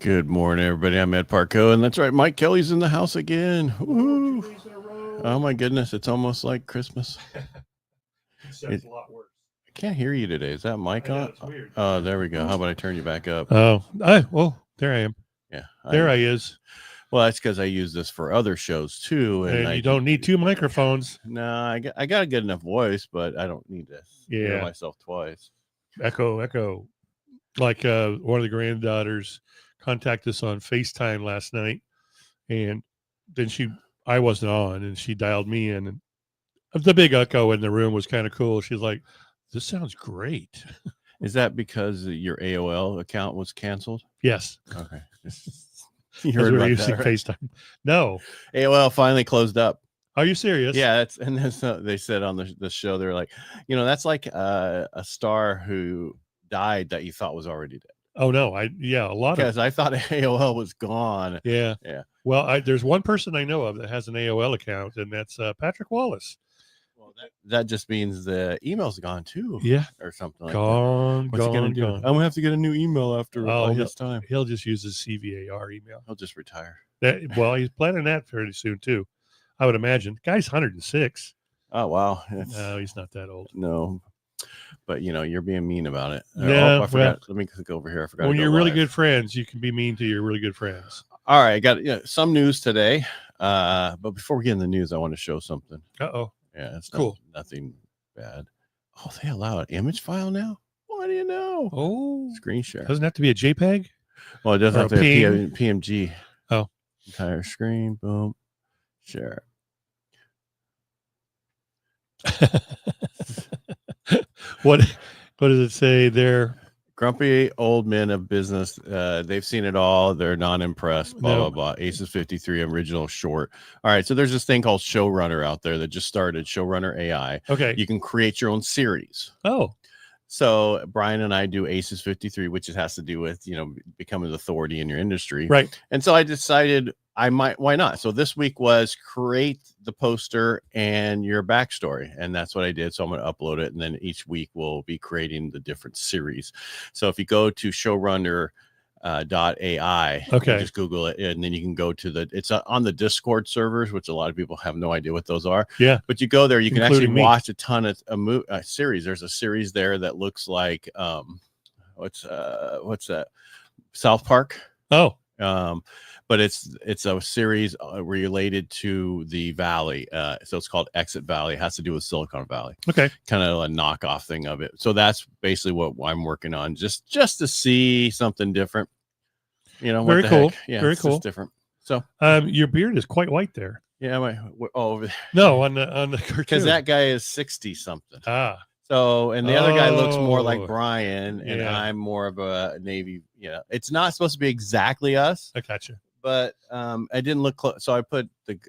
Good morning, everybody. I'm Ed Parcaut, and that's right, Mike Kelly's in the house again. Woo. 2 days in a row. Oh my goodness, it's almost like Christmas. Except a lot worse. I can't hear you today. Is that mic on? It's weird. Oh, there we go. How about I turn you back up? Well, there I am. Yeah, There I is. Well, that's because I use this for other shows too, and you don't need two microphones. No, I got a good enough voice, but I don't need to hear myself twice. Echo. Like one of the granddaughters contacted us on FaceTime last night, and then I wasn't on, and she dialed me in, and the big echo in the room was kind of cool. She's like, "This sounds great." Is that because your AOL account was canceled? Yes. Okay. You heard about using that, right? FaceTime. No. AOL finally closed up. Are you serious? Yeah, they said on the show, they're like, that's like a star who died that you thought was already dead. Oh no, a lot because I thought AOL was gone. Yeah. Well, there's one person I know of that has an AOL account, and that's Patrick Wallace. Well, that just means the email's gone too. Yeah, or something like that. What's he gonna do? I'm gonna have to get a new email after all this time. He'll just use his CVAR email. He'll just retire. Well, he's planning that fairly soon too, I would imagine. Guy's 106. Oh wow. No, he's not that old. No. But you're being mean about it. Yeah, I forgot. Let me click over here. I forgot. When you're really good friends, you can be mean to your really good friends. All right, I got some news today. But before we get in the news, I want to show something. Uh-oh. Yeah, it's cool. Nothing bad. Oh, they allow an image file now? What do you know? Oh, screen share. Doesn't have to be a JPEG. Well, it doesn't have to be a PMG. Oh, entire screen. Boom. Share. What does it say there? Grumpy old men of business. They've seen it all. They're not impressed. Blah, blah. Aces 53 original short. All right. So there's this thing called Showrunner out there that just started, Showrunner AI. Okay. You can create your own series. Oh. So Brian and I do Aces 53, which has to do with, becoming the authority in your industry. Right. And so I decided why not? So this week was create the poster and your backstory. And that's what I did. So I'm going to upload it. And then each week we'll be creating the different series. So if you go to showrunner.ai, okay, just Google it. And then you can go to it's on the Discord servers, which a lot of people have no idea what those are. Yeah. But you go there, you can actually watch a ton of a series. There's a series there that looks like, what's that? South Park. Oh. But it's a series related to the Valley. So it's called Exit Valley. It has to do with Silicon Valley. Okay. Kind of a knockoff thing of it. So that's basically what I'm working on, just to see something different. Very cool. Heck? Yeah, very it's cool. Just different. So your beard is quite white there. Yeah, over there. No, on the cartoon. Because that guy is 60 something. Ah. So, and the other guy looks more like Brian, and yeah. I'm more of a Navy. It's not supposed to be exactly us. I gotcha. But I didn't look close. So I put the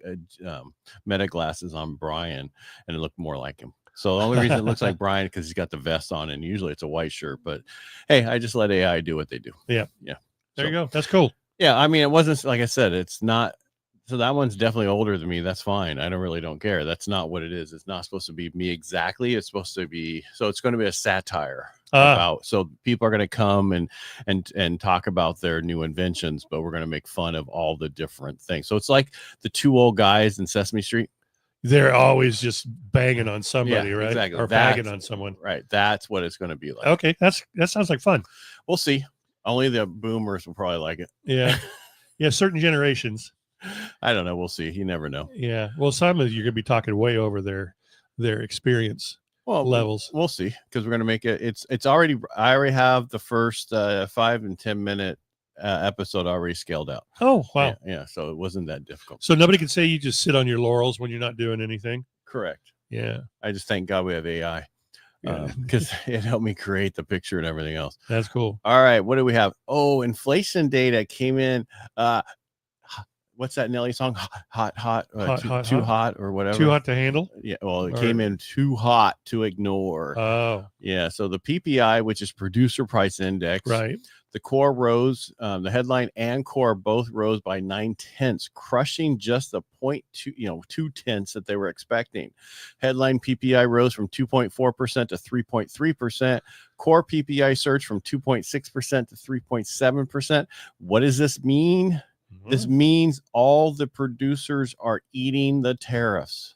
meta glasses on Brian, and it looked more like him. So the only reason it looks like Brian because he's got the vest on, and usually it's a white shirt. But hey, I just let AI do what they do. Yeah. Yeah. There you go. That's cool. Yeah. I mean, it wasn't, like I said, it's not. So that one's definitely older than me. That's fine. I don't care. That's not what it is. It's not supposed to be me exactly. It's supposed to be. So it's going to be a satire about. So people are going to come and talk about their new inventions, but we're going to make fun of all the different things. So it's like the two old guys in Sesame Street. They're always just banging on somebody, yeah, right? Exactly. Or bagging on someone. Right. That's what it's going to be like. Okay. That sounds like fun. We'll see. Only the boomers will probably like it. Yeah. Yeah. Certain generations. I don't know. We'll see. You never know. Yeah. Well, some of you are going to be talking way over their experience levels. We'll see, because we're going to make it. I already have the first 5 and 10 minute episode already scaled out. Oh, wow. Yeah. So it wasn't that difficult. So nobody can say you just sit on your laurels when you're not doing anything. Correct. Yeah. I just thank God we have AI. Because it helped me create the picture and everything else. That's cool. All right. What do we have? Oh, inflation data came in. What's that Nelly song? Hot, too hot or whatever. Too hot to handle? Yeah. Well, it came in too hot to ignore. Oh. Yeah. So the PPI, which is producer price index. Right. The core rose, the headline and core both rose by 0.9, crushing just the 0.2 that they were expecting. Headline PPI rose from 2.4% to 3.3%. Core PPI surged from 2.6% to 3.7%. What does this mean? This means all the producers are eating the tariffs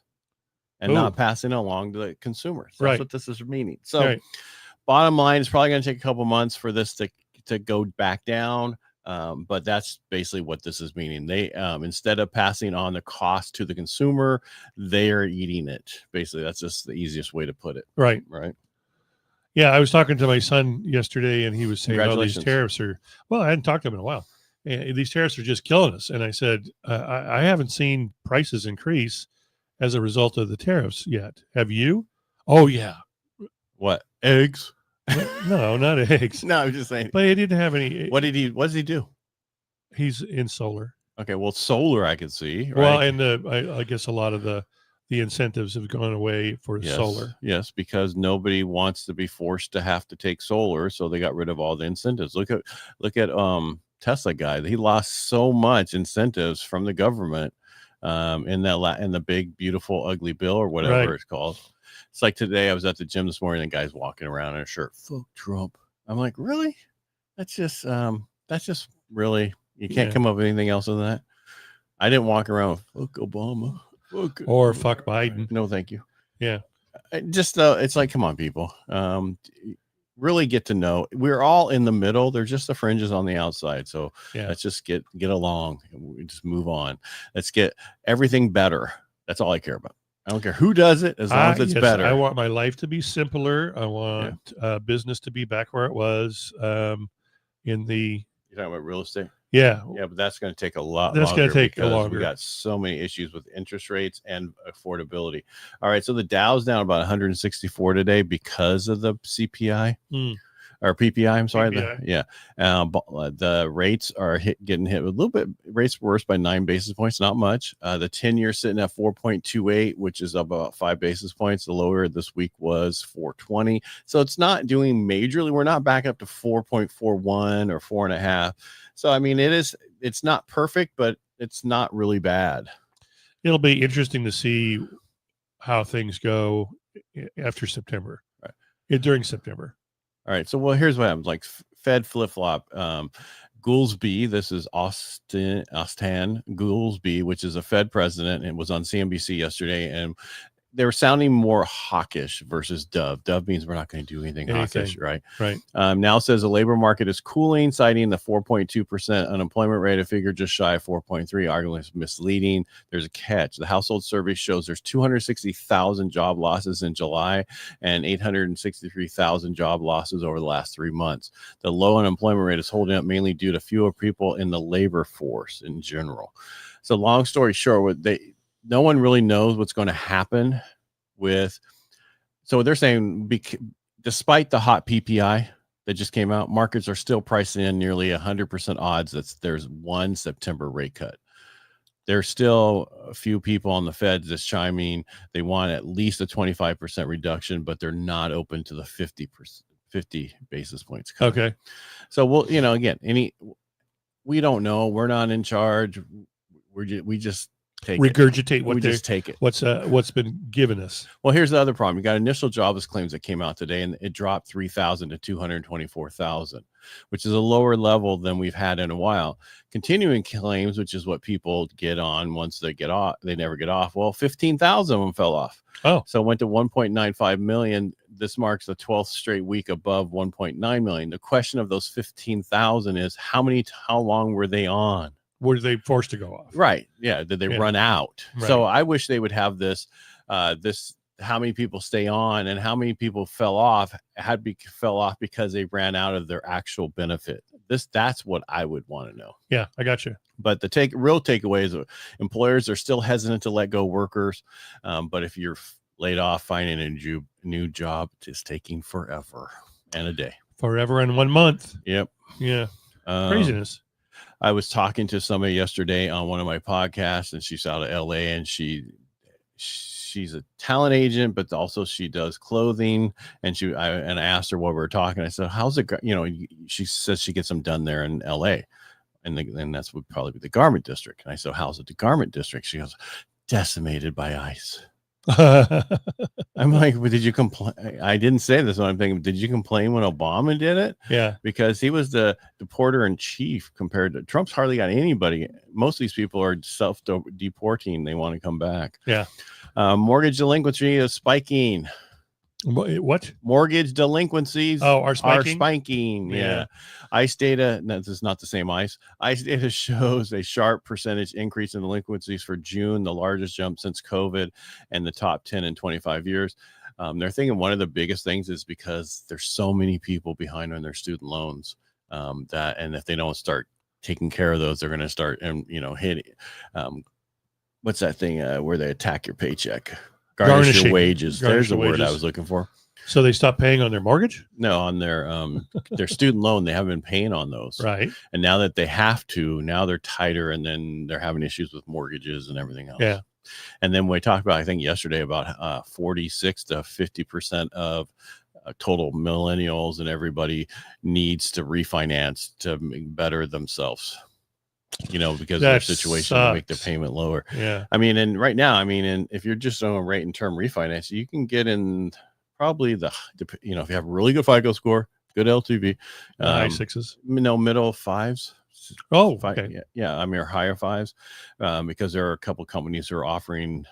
and not passing along to the consumers. That's what this is meaning. So bottom line, it's probably going to take a couple months for this to go back down. But that's basically what this is meaning. They, instead of passing on the cost to the consumer, they are eating it. Basically, that's just the easiest way to put it. Right. Yeah, I was talking to my son yesterday, and he was saying, "Oh, these tariffs are." Well, I hadn't talked to him in a while. And these tariffs are just killing us. And I said, I haven't seen prices increase as a result of the tariffs yet. Have you? Oh, yeah. What? Eggs? No, not eggs. No, I'm just saying. But he didn't have any. What does he do? He's in solar. Okay, well, solar I could see. Right? Well, and I guess a lot of the incentives have gone away for solar. Yes, because nobody wants to be forced to have to take solar, so they got rid of all the incentives. Look at Tesla guy. He lost so much incentives from the government in the big beautiful ugly bill or whatever it's called. It's like today I was at the gym this morning and the guy's walking around in a shirt, "Fuck Trump." I'm like, really? That's just really, you can't come up with anything else than that. I didn't walk around with, "Fuck Obama." Or "Fuck Biden." No, thank you. Yeah. It's like, come on, people. Really get to know. We're all in the middle. They're just the fringes on the outside. So let's just get along and we just move on. Let's get everything better. That's all I care about. I don't care who does it, as long as it's better. I want my life to be simpler. I want business to be back where it was. You're talking about real estate? Yeah. Yeah, but that's going to take a lot longer. That's going to take longer. We got so many issues with interest rates and affordability. All right, so the Dow's down about 164 today because of the CPI or PPI. I'm sorry. PPI. The rates are getting hit with a little bit. Rates worse by 9 basis points, not much. The 10-year sitting at 4.28, which is about 5 basis points. The lower this week was 4.20. So it's not doing majorly. We're not back up to 4.41 or 4.5. So, I mean, it's not perfect, but it's not really bad. It'll be interesting to see how things go after September, during September. All right. So, well, here's what happens. Like Fed flip-flop. Goolsbee, this is Austin Goolsbee, which is a Fed president, and was on CNBC yesterday, and they were sounding more hawkish versus dove. Dove means we're not going to do anything hawkish, right? Now says the labor market is cooling, citing the 4.2% unemployment rate, a figure just shy of 4.3. Arguably is misleading. There's a catch. The household survey shows there's 260,000 job losses in July and 863,000 job losses over the last 3 months. The low unemployment rate is holding up mainly due to fewer people in the labor force in general. So long story short, no one really knows what's going to happen with. So they're saying, despite the hot PPI that just came out, markets are still pricing in nearly 100% odds that there's one September rate cut. There's still a few people on the Fed that's chiming. They want at least a 25% reduction, but they're not open to the 50 basis points cut. Okay. So we don't know. We're not in charge. We just regurgitate what just take it. What's been given us. Well, here's the other problem. You got initial jobless claims that came out today, and it dropped 3,000 to 224,000, which is a lower level than we've had in a while. Continuing claims, which is what people get on once they get off, they never get off. Well, 15,000 of them fell off. Oh, so it went to 1.95 million. This marks the 12th straight week above 1.9 million. The question of those 15,000 is how long were they on? Were they forced to go off? Right. Yeah. Did they run out? Right. So I wish they would have this, how many people stay on and how many people fell off because they ran out of their actual benefit. That's what I would want to know. Yeah, I got you. But the real takeaway is employers are still hesitant to let go workers. But if you're laid off, finding a new job is taking forever and a day. Forever and 1 month. Yep. Yeah. Craziness. I was talking to somebody yesterday on one of my podcasts, and she's out of LA, and she she's a talent agent, but also she does clothing. And I asked her what we were talking. I said, how's it, she says she gets them done there in LA. And then that's would probably be the garment district. And I said, how's it the garment district? She goes, decimated by ICE. I'm like, well, did you complain? I didn't say this. I'm thinking, did you complain when Obama did it? Yeah. Because he was the deporter in chief compared to Trump's hardly got anybody. Most of these people are self-deporting. They want to come back. Yeah. Mortgage delinquency is spiking. What? Mortgage delinquencies are spiking? Yeah. ICE data, no, this is not the same ICE. ICE data shows a sharp percentage increase in delinquencies for June, the largest jump since COVID, and the top 10 in 25 years. They're thinking one of the biggest things is because there's so many people behind on their student loans and if they don't start taking care of those, they're going to start hitting. What's that thing where they attack your paycheck? Garnish your wages. There's the word I was looking for. So they stopped paying on their mortgage? No, on their student loan. They haven't been paying on those. Right. And now that they have to, now they're tighter, and then they're having issues with mortgages and everything else. Yeah. And then we talked about, I think yesterday, about 46 to 50% of total millennials and everybody needs to refinance to better themselves. Because of their situation to make their payment lower. Yeah. I mean, and right now, and if you're just on a rate and term refinance, you can get in probably if you have a really good FICO score, good LTV, high sixes, middle fives. Oh, okay. Yeah. Or higher fives, because there are a couple companies who are offering,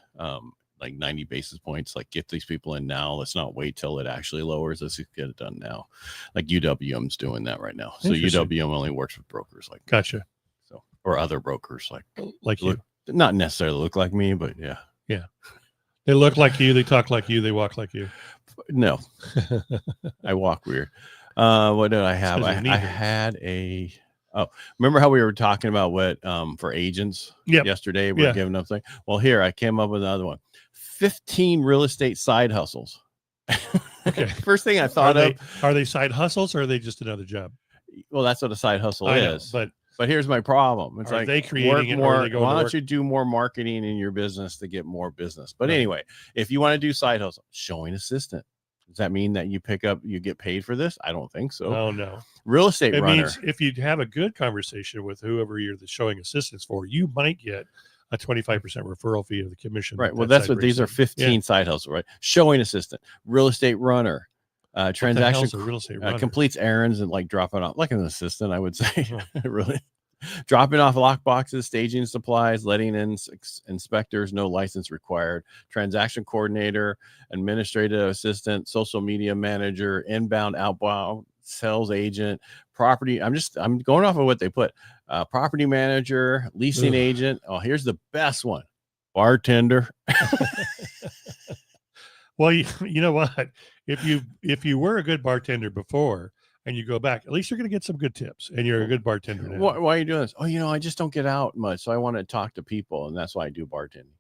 like 90 basis points, like get these people in now. Let's not wait till it actually lowers. Let's get it done now. Like UWM's doing that right now. So UWM only works with brokers like Gotcha. Or other brokers like you. Not necessarily look like me, but yeah. They look like you, they talk like you, they walk like you. No. I walk weird. What did I have? I had remember how we were talking about what for agents yesterday we're giving them thing? Well, here I came up with another one. 15 real estate side hustles. Okay. First thing I thought are they side hustles or are they just another job? Well, that's what a side hustle is. But here's my problem. It's like, they creating it, more. Why don't you do more marketing in your business to get more business? But anyway, if you want to do side hustle, showing assistant. Does that mean that you get paid for this? I don't think so. Oh, no. Real estate runner. It means if you have a good conversation with whoever you're the showing assistance for, you might get a 25% referral fee of the commission. Right. Well, that's what these are 15 side hustles, right? Showing assistant, real estate runner. Transaction real estate runner? Completes errands and like dropping off like an assistant, I would say. Really dropping off lock boxes, staging supplies, letting in inspectors, no license required. Transaction coordinator, administrative assistant, social media manager, inbound, outbound, sales agent, property. I'm going off of what they put. Property manager, leasing agent. Oh, here's the best one. Bartender. Well, you know what? If you were a good bartender before and you go back, at least you're going to get some good tips, and you're a good bartender now. Why are you doing this? Oh, I just don't get out much, so I want to talk to people, and that's why I do bartending.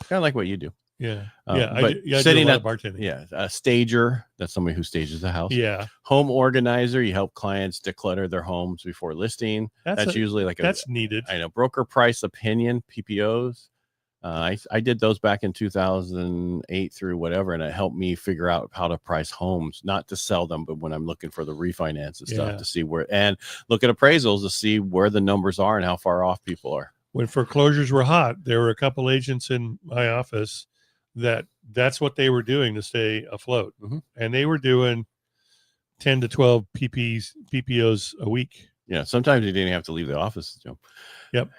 Kind of like what you do. Yeah. I sitting at bartending. Yeah, a stager. That's somebody who stages the house. Yeah. Home organizer. You help clients declutter their homes before listing. That's usually like that's needed. I know. Broker price opinion, PPOs. I did those back in 2008 through whatever, and it helped me figure out how to price homes, not to sell them, but when I'm looking for the refinance and stuff to see where, and look at appraisals to see where the numbers are and how far off people are. When foreclosures were hot, there were a couple agents in my office that's what they were doing to stay afloat. Mm-hmm. And they were doing 10 to 12 PPOs a week. Yeah. Sometimes you didn't have to leave the office. Yep.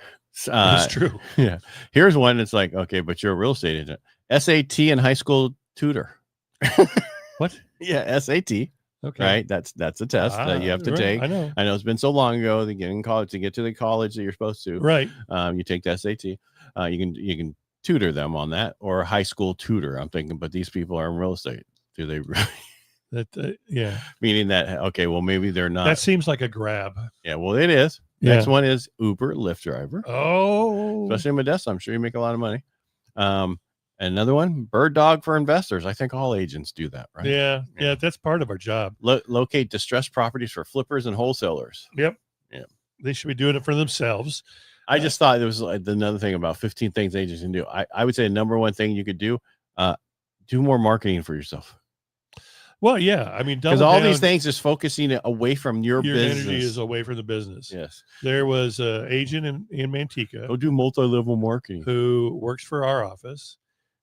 That's true. Yeah. Here's one. It's like, okay, but you're a real estate agent. SAT and high school tutor. What? Yeah. SAT. Okay. Right. That's a test that you have to take. I know it's been so long ago to get in college, to get to the college that you're supposed to. Right. You take the SAT. You can tutor them on that, or a high school tutor. I'm thinking, but these people are in real estate. Do they really? Yeah. Meaning that, okay, well, maybe they're not. That seems like a grab. Yeah. Well, it is. Next one is Uber, Lyft driver. Oh. Especially in Modesto. I'm sure you make a lot of money. Another one, bird dog for investors. I think all agents do that, right? Yeah. That's part of our job. Locate distressed properties for flippers and wholesalers. Yep. Yeah. They should be doing it for themselves. I just thought there was another thing about 15 things agents can do. I would say the number one thing you could do, Do more marketing for yourself. Well, yeah. I mean, because all these things is focusing away from your business. Energy is away from the business. Yes. There was an agent in Manteca. Go do multi-level marketing. Who works for our office.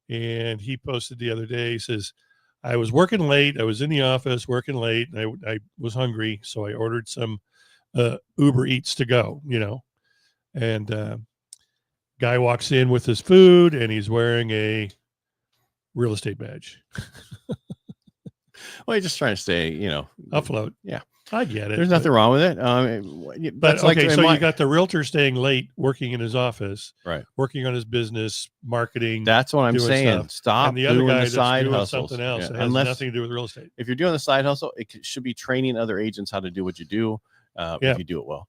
And he posted the other day, he says, I was working late. I was in the office working late. And I was hungry. So I ordered some Uber Eats to go, And guy walks in with his food and he's wearing a real estate badge. Well, you're just trying to stay, afloat. Yeah. I get it. There's nothing wrong with it. But okay, so you got the realtor staying late, working in his office, right? Working on his business, marketing. That's what I'm saying. Stuff. Stop and the other doing guy the side doing hustles. Something else that has nothing to do with real estate. If you're doing the side hustle, it should be training other agents how to do what you do. If you do it well,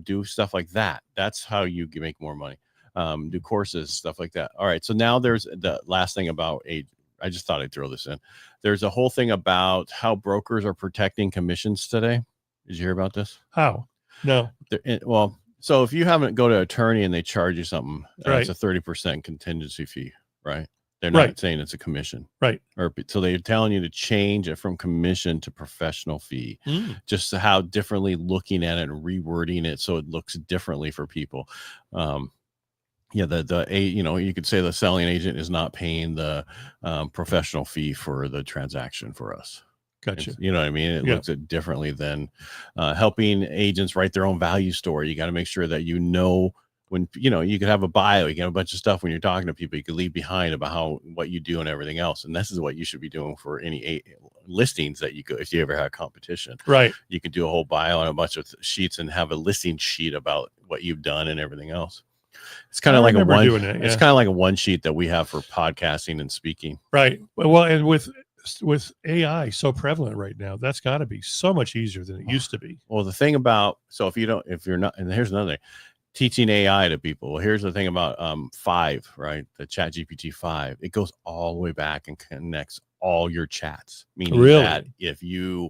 do stuff like that. That's how you can make more money. Do courses, stuff like that. All right. So now there's the last thing about age. I just thought I'd throw this in. There's a whole thing about how brokers are protecting commissions today. Did you hear about this? How? No. Well, so if you haven't go to an attorney and they charge you something, right. It's a 30% contingency fee, right? They're not saying it's a commission. Right. So they're telling you to change it from commission to professional fee, just how differently looking at it and rewording it so it looks differently for people. You could say the selling agent is not paying the professional fee for the transaction for us. Gotcha. You know what I mean? It looks at differently than helping agents write their own value story. You got to make sure that when, you could have a bio, you can have a bunch of stuff when you're talking to people you could leave behind about what you do and everything else. And this is what you should be doing for any listings that you go, if you ever have competition, right? You could do a whole bio on a bunch of sheets and have a listing sheet about what you've done and everything else. It's kind of like it's kind of like a one sheet that we have for podcasting and speaking. Right. Well, and with AI so prevalent right now, that's got to be so much easier than it used to be. Well, the thing about, if you're not, and here's another thing, teaching AI to people. Well, here's the thing about 5, right? The ChatGPT 5, it goes all the way back and connects all your chats. Meaning that if you,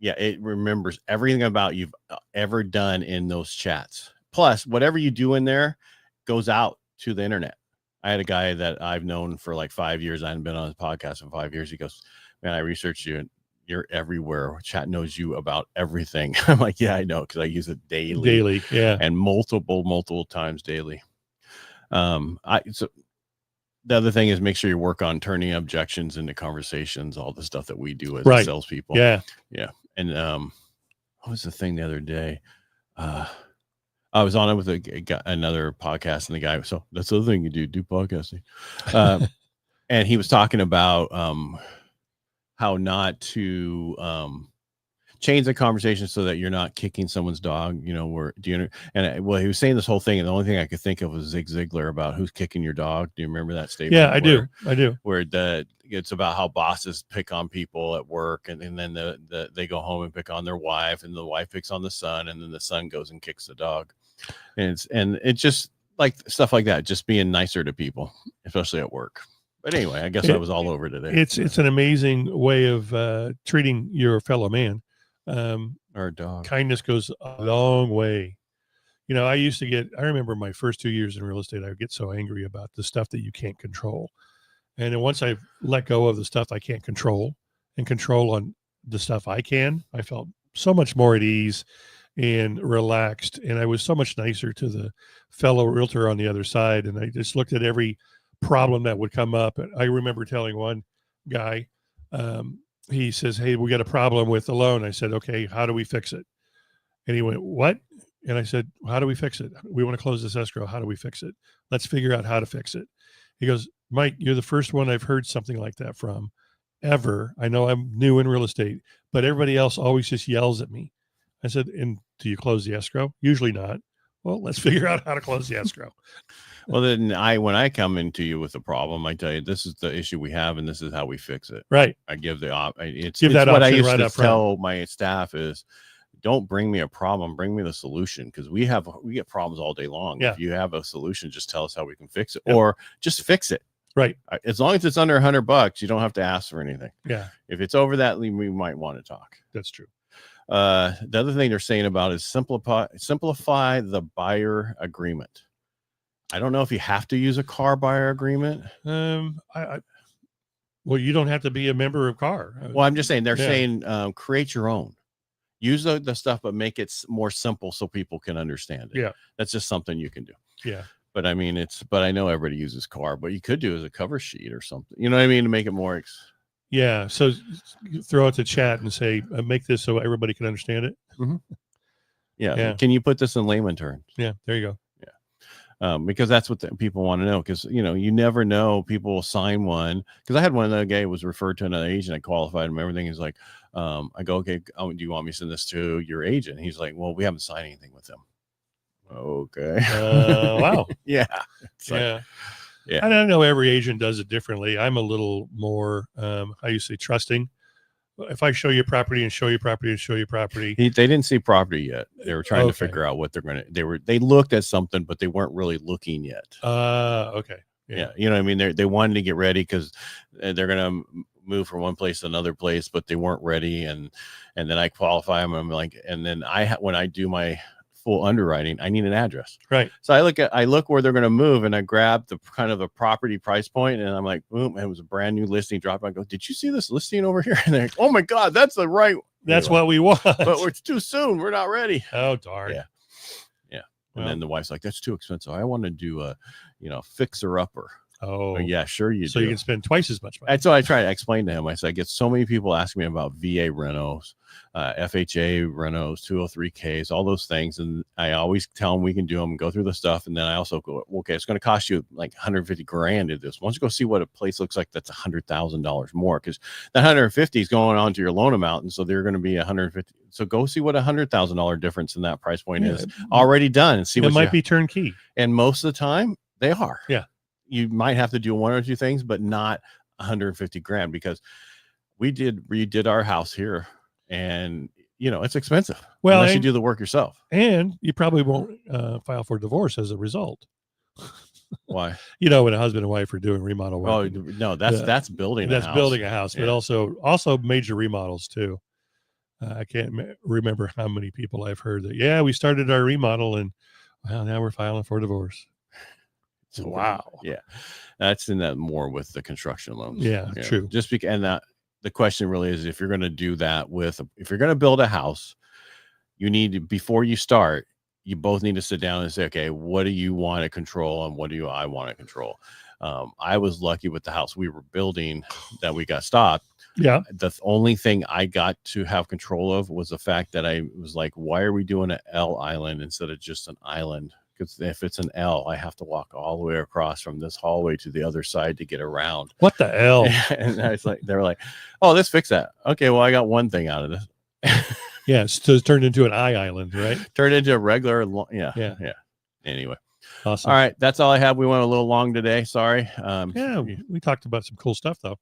it remembers everything about you've ever done in those chats. Plus, whatever you do in there goes out to the internet. I had a guy that I've known for like 5 years. I hadn't been on his podcast in 5 years. He goes, man, I researched you and you're everywhere. Chat knows you about everything. I'm like, yeah, I know, because I use it daily. Yeah. And multiple times daily. So the other thing is make sure you work on turning objections into conversations, all the stuff that we do as salespeople. Yeah. Yeah. And what was the thing the other day? I was on it with another podcast, and the guy, so that's the other thing you do podcasting. And he was talking about how not to change the conversation so that you're not kicking someone's dog, he was saying this whole thing, and the only thing I could think of was Zig Ziglar about who's kicking your dog. Do you remember that statement? Yeah, I do. Where it's about how bosses pick on people at work, and then they go home and pick on their wife, and the wife picks on the son, and then the son goes and kicks the dog. And it's just like stuff like that, just being nicer to people, especially at work. But anyway, I guess I was all over today. It's an amazing way of treating your fellow man. Or dog. Kindness goes a long way. I remember my first 2 years in real estate, I would get so angry about the stuff that you can't control. And then once I let go of the stuff I can't control and control on the stuff I can, I felt so much more at ease and relaxed. And I was so much nicer to the fellow realtor on the other side. And I just looked at every problem that would come up. And I remember telling one guy, he says, hey, we got a problem with the loan. I said, okay, how do we fix it? And he went, what? And I said, how do we fix it? We want to close this escrow. How do we fix it? Let's figure out how to fix it. He goes, Mike, you're the first one I've heard something like that from ever. I know I'm new in real estate, but everybody else always just yells at me. I said, and do you close the escrow? Usually not. Well, let's figure out how to close the escrow. Well, then when I come into you with a problem, I tell you, this is the issue we have, and this is how we fix it. Right. I give the it's that what I used right to tell my staff is, don't bring me a problem, bring me the solution, because we get problems all day long. Yeah. If you have a solution, just tell us how we can fix it, or just fix it. Right. As long as it's under $100, you don't have to ask for anything. Yeah. If it's over that, we might want to talk. That's true. The other thing they're saying about is simplify the buyer agreement. I don't know if you have to use a car buyer agreement. Well, you don't have to be a member of CAR. Well, I'm just saying they're saying create your own. Use the stuff, but make it more simple so people can understand it. Yeah. That's just something you can do. Yeah. But I mean, but I know everybody uses CAR, but you could do as a cover sheet or something. You know what I mean? To make it more. Yeah. So throw it to chat and say, make this so everybody can understand it. Mm-hmm. Yeah. Can you put this in layman terms? Yeah. There you go. Because that's what people want to know. Because you never know. People will sign one. Because I had one other guy was referred to another agent. I qualified him. Everything. He's like, I go, okay. Do you want me to send this to your agent? He's like, well, we haven't signed anything with them. Okay. Wow. Yeah. Yeah. I don't know. Every agent does it differently. I'm a little more, how you say, trusting. If I show you property and show you property and show you property, they didn't see property yet. They were trying to figure out what they're going to. They looked at something, but they weren't really looking yet. Okay. Yeah. You know what I mean? They wanted to get ready because they're going to move from one place to another place, but they weren't ready. And then I qualify them. And I'm like, and then when I do my full underwriting, I need an address. Right. So I look where they're going to move, and I grab the kind of a property price point, and I'm like, boom, it was a brand new listing. Drop. I go, did you see this listing over here? And they're like, oh my God, that's the right. That's what we want. But it's too soon. We're not ready. Oh darn. Yeah. And then the wife's like, that's too expensive. I want to do a, fixer upper. Oh yeah, sure you do. So you can spend twice as much money. That's what I try to explain to him. I said, I get so many people asking me about VA renos, FHA renos, 203Ks, all those things. And I always tell them we can do them and go through the stuff. And then I also go, okay, it's going to cost you like 150 grand to do this. Why don't you go see what a place looks like that's $100,000 more? Because that 150 is going on to your loan amount. And so they're going to be 150. So go see what $100,000 difference in that price point is already done and see what it might be turnkey. And most of the time they are. Yeah. You might have to do one or two things, but not 150 grand, because we redid our house here, and it's expensive. Well, unless you do the work yourself, and you probably won't file for divorce as a result. Why? When a husband and wife are doing remodel work. Oh no, that's building. That's building a house, but also major remodels too. I can't remember how many people I've heard that. Yeah, we started our remodel, and now we're filing for divorce. So, wow. Yeah. That's in that more with the construction loans. Yeah, true. Just because, and that the question really is, if you're going to do that if you're going to build a house, you need to, before you start, you both need to sit down and say, okay, what do you want to control and what do I want to control? I was lucky with the house we were building that we got stopped. Yeah. The only thing I got to have control of was the fact that I was like, why are we doing an L island instead of just an island? Because if it's an L, I have to walk all the way across from this hallway to the other side to get around. What the L? And I was like, they were like, oh, let's fix that. Okay, well, I got one thing out of this. Yeah, so it's turned into an I island, right? Turned into a regular, yeah. Anyway. Awesome. All right, that's all I have. We went a little long today. Sorry. We talked about some cool stuff, though.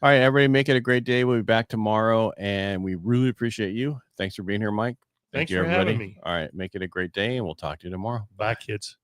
All right, everybody, make it a great day. We'll be back tomorrow, and we really appreciate you. Thanks for being here, Mike. Thanks you, for everybody. having me. All right, make it a great day, and we'll talk to you tomorrow. Bye, kids.